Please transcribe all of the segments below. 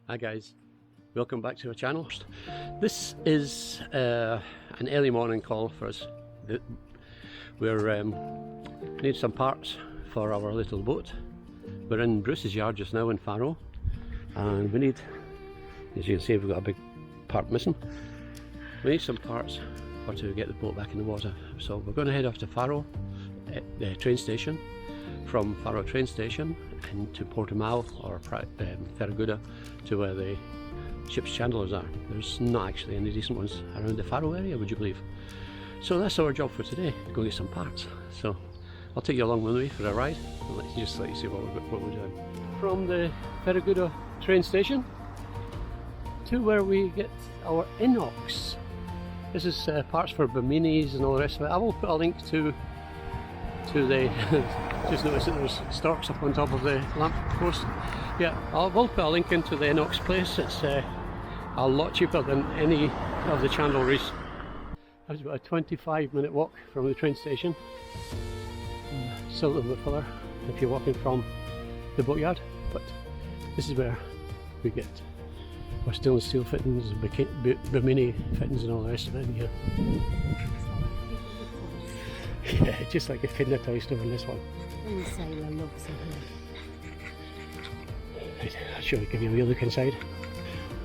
Hi guys, welcome back to our channel. This is an early morning call for us. We need some parts for our little boat. We're in Bruce's yard just now in Faro, and we need, as you can see, we've got a big part missing. We need some parts to get the boat back in the water. So we're going to head off to Faro, the train station. From Faro train station into Portugal or Ferragudo to where the ship's chandlers are. There's not actually any decent ones around the Faro area, would you believe? So that's our job for today, go get some parts. So I'll take you along with me for a ride and let you see what we're doing. From the Ferragudo train station to where we get our inox. This is parts for biminis and all the rest of it. I will put a link to the just noticed that there's storks up on top of the lamp post. Yeah, I will put a link into the inox place. It's a lot cheaper than any of the chandleries. It's about a 25-minute walk from the train station. Still a little bit further if you're walking from the boatyard, but this is where we get our stainless steel fittings, bimini fittings and all the rest of it in here. Yeah, just like a kinder toy store in this one. Right, I'll show you, give you a real look inside.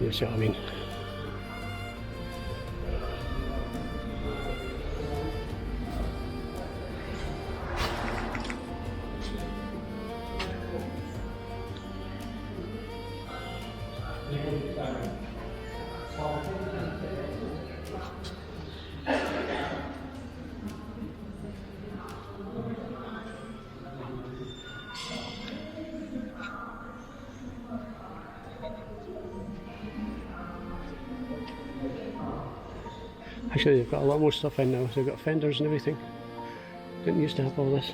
You see what I mean. Actually, they've got a lot more stuff in now, so they've got fenders and everything. Didn't used to have all this.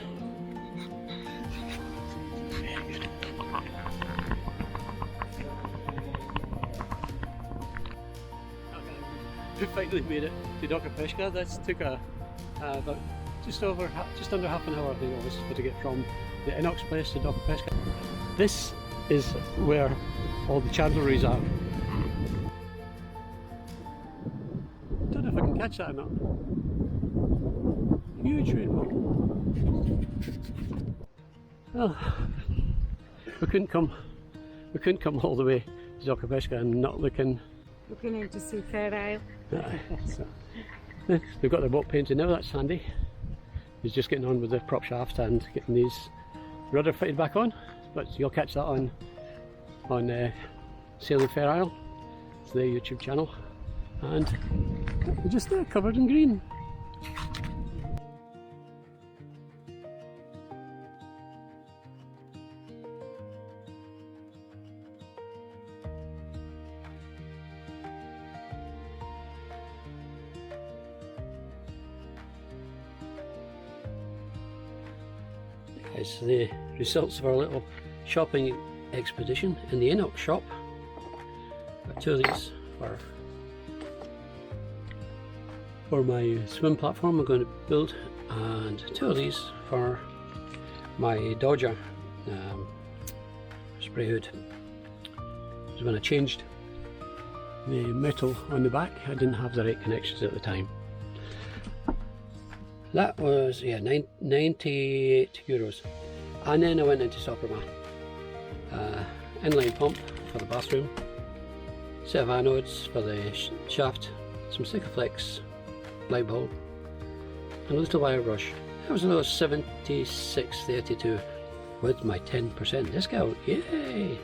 We finally made it to Dock of Pesca. That took about just under half an hour, I think it was, to get from the inox place to Dock of Pesca. This is where all the chandleries are. I don't know if I can catch that or not. Huge rainbow. Well, we couldn't come all the way to Dock of Pesca and not looking in to see Faro. So, they've got their boat painted now, that's handy. He's just getting on with the prop shaft and getting these rudder fitted back on, but you'll catch that on Sailing Fair Isle. It's their YouTube channel, and they're just there covered in green. It's the results of our little shopping expedition in the inox shop. Got two of these for my swim platform I'm going to build, and two of these for my Dodger spray hood. So when I changed the metal on the back, I didn't have the right connections at the time. That was, yeah, 98 euros. And then I went into Superman. Inline pump for the bathroom, set of anodes for the shaft, some Sikaflex light bulb, and a little wire brush. That was another 76.32 with my 10% discount. Yay!